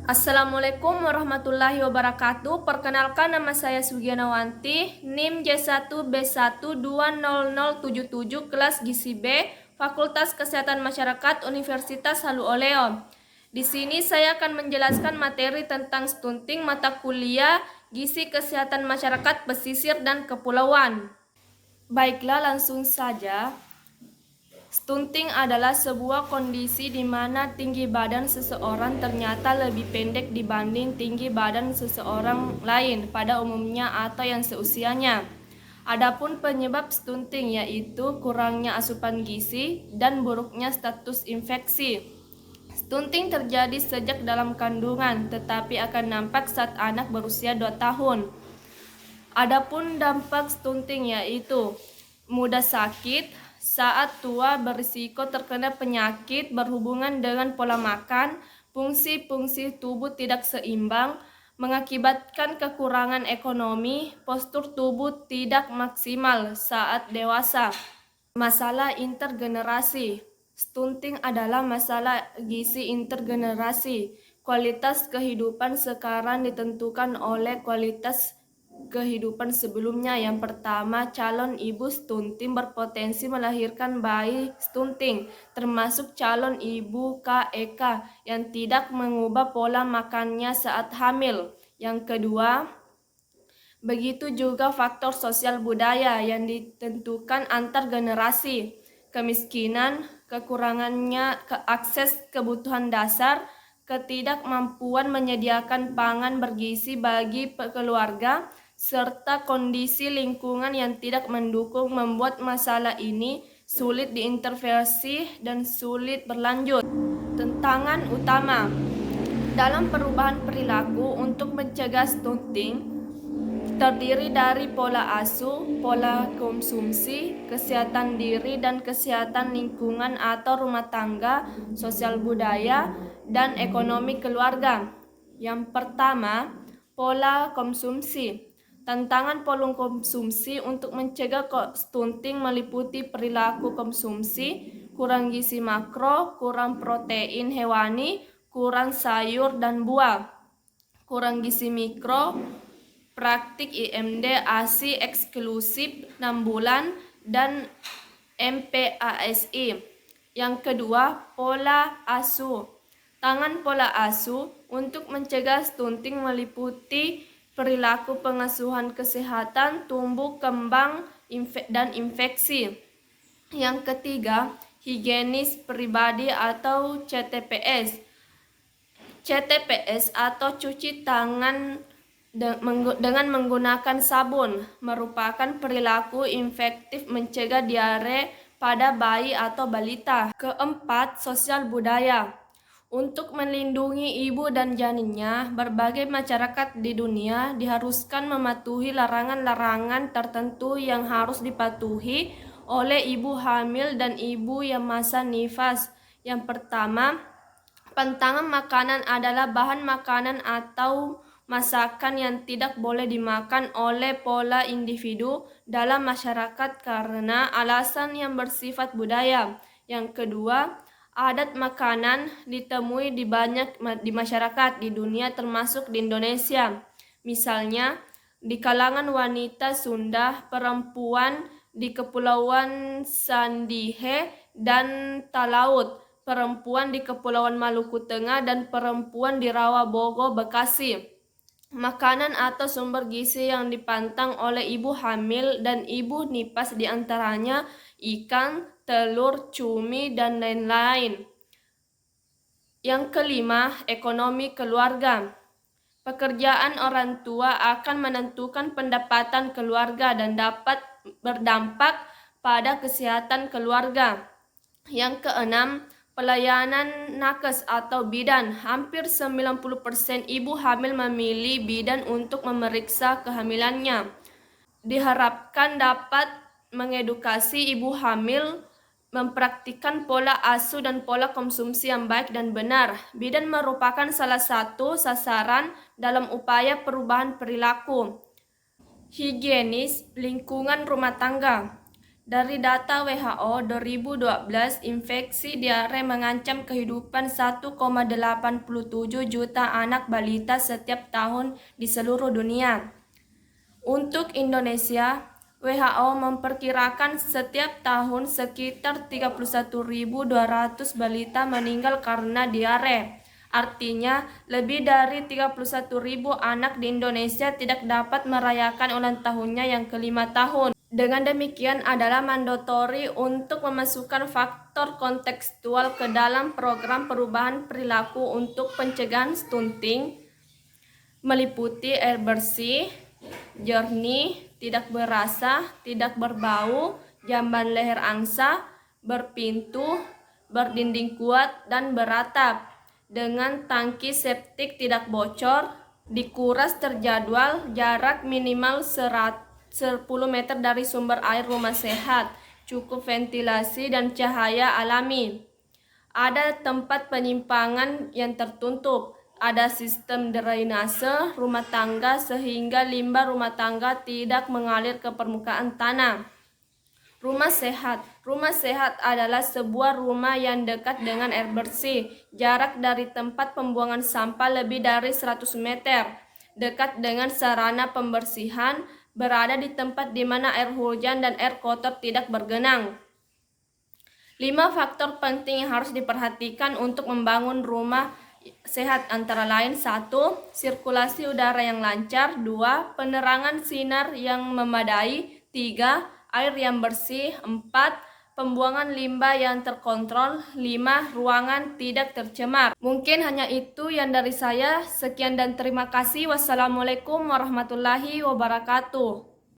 Assalamualaikum warahmatullahi wabarakatuh. Perkenalkan, nama saya Sugiana Wanti, NIM J1B1200077, kelas Gizi B, Fakultas Kesehatan Masyarakat Universitas Halu Oleo. Di sini saya akan menjelaskan materi tentang stunting mata kuliah Gizi Kesehatan Masyarakat Pesisir dan Kepulauan. Baiklah, langsung saja. Stunting adalah sebuah kondisi di mana tinggi badan seseorang ternyata lebih pendek dibanding tinggi badan seseorang lain pada umumnya atau yang seusianya. Adapun penyebab stunting yaitu kurangnya asupan gizi dan buruknya status infeksi. Stunting terjadi sejak dalam kandungan, tetapi akan nampak saat anak berusia 2 tahun. Adapun dampak stunting yaitu mudah sakit, saat tua berisiko terkena penyakit berhubungan dengan pola makan, fungsi-fungsi tubuh tidak seimbang, mengakibatkan kekurangan ekonomi, postur tubuh tidak maksimal saat dewasa. Masalah intergenerasi. Stunting adalah masalah gizi intergenerasi. Kualitas kehidupan sekarang ditentukan oleh kualitas kehidupan sebelumnya. Yang pertama, calon ibu stunting berpotensi melahirkan bayi stunting, termasuk calon ibu KEK yang tidak mengubah pola makannya saat hamil. Yang kedua, begitu juga faktor sosial budaya yang ditentukan antar generasi, kemiskinan, kekurangannya akses kebutuhan dasar, ketidakmampuan menyediakan pangan bergizi bagi keluarga, serta kondisi lingkungan yang tidak mendukung membuat masalah ini sulit diintervensi dan sulit berlanjut. Tantangan utama dalam perubahan perilaku untuk mencegah stunting terdiri dari pola asuh, pola konsumsi, kesehatan diri dan kesehatan lingkungan atau rumah tangga, sosial budaya, dan ekonomi keluarga. Yang pertama, pola konsumsi. Tantangan pola konsumsi untuk mencegah stunting meliputi perilaku konsumsi, kurang gizi makro, kurang protein hewani, kurang sayur dan buah, kurang gizi mikro, praktik IMD ASI eksklusif 6 bulan, dan MPASI. Yang kedua, pola asuh. Tangan pola asuh untuk mencegah stunting meliputi perilaku pengasuhan kesehatan, tumbuh kembang, dan infeksi. Yang ketiga, higienis pribadi atau CTPS. CTPS atau cuci tangan dengan menggunakan sabun merupakan perilaku efektif mencegah diare pada bayi atau balita. Keempat, sosial budaya. Untuk melindungi ibu dan janinnya, berbagai masyarakat di dunia diharuskan mematuhi larangan-larangan tertentu yang harus dipatuhi oleh ibu hamil dan ibu yang masa nifas. Yang pertama, pantangan makanan adalah bahan makanan atau masakan yang tidak boleh dimakan oleh pola individu dalam masyarakat karena alasan yang bersifat budaya. Yang kedua, adat makanan ditemui di masyarakat di dunia termasuk di Indonesia. Misalnya, di kalangan wanita Sunda, perempuan di Kepulauan Sandihe dan Talaut, perempuan di Kepulauan Maluku Tengah, dan perempuan di Rawabogo, Bekasi. Makanan atau sumber gizi yang dipantang oleh ibu hamil dan ibu nifas diantaranya ikan, telur, cumi, dan lain-lain. Yang kelima, ekonomi keluarga. Pekerjaan orang tua akan menentukan pendapatan keluarga dan dapat berdampak pada kesehatan keluarga. Yang keenam, pelayanan nakes atau bidan. Hampir 90% ibu hamil memilih bidan untuk memeriksa kehamilannya. Diharapkan dapat mengedukasi ibu hamil mempraktikkan pola asuh dan pola konsumsi yang baik dan benar. Bidan merupakan salah satu sasaran dalam upaya perubahan perilaku. Higienis lingkungan rumah tangga. Dari data WHO 2012, infeksi diare mengancam kehidupan 1,87 juta anak balita setiap tahun di seluruh dunia. Untuk Indonesia, WHO memperkirakan setiap tahun sekitar 31.200 balita meninggal karena diare. Artinya, lebih dari 31.000 anak di Indonesia tidak dapat merayakan ulang tahunnya yang ke-5 tahun. Dengan demikian adalah mandatori untuk memasukkan faktor kontekstual ke dalam program perubahan perilaku untuk pencegahan stunting, meliputi air bersih, jernih, tidak berasa, tidak berbau, jamban leher angsa, berpintu, berdinding kuat, dan beratap, dengan tangki septik tidak bocor, dikuras terjadwal, jarak minimal 10 meter dari sumber air rumah sehat, cukup ventilasi dan cahaya alami. Ada tempat penyimpangan yang tertutup, ada sistem drainase rumah tangga sehingga limbah rumah tangga tidak mengalir ke permukaan tanah. Rumah sehat adalah sebuah rumah yang dekat dengan air bersih, jarak dari tempat pembuangan sampah lebih dari 100 meter, dekat dengan sarana pembersihan, berada di tempat di mana air hujan dan air kotor tidak bergenang. 5 faktor penting yang harus diperhatikan untuk membangun rumah sehat antara lain: 1. Sirkulasi udara yang lancar. 2. Penerangan sinar yang memadai. 3. Air yang bersih. 4. Pembuangan limbah yang terkontrol. 5. Ruangan tidak tercemar. Mungkin hanya itu yang dari saya. Sekian dan terima kasih. Wassalamualaikum warahmatullahi wabarakatuh.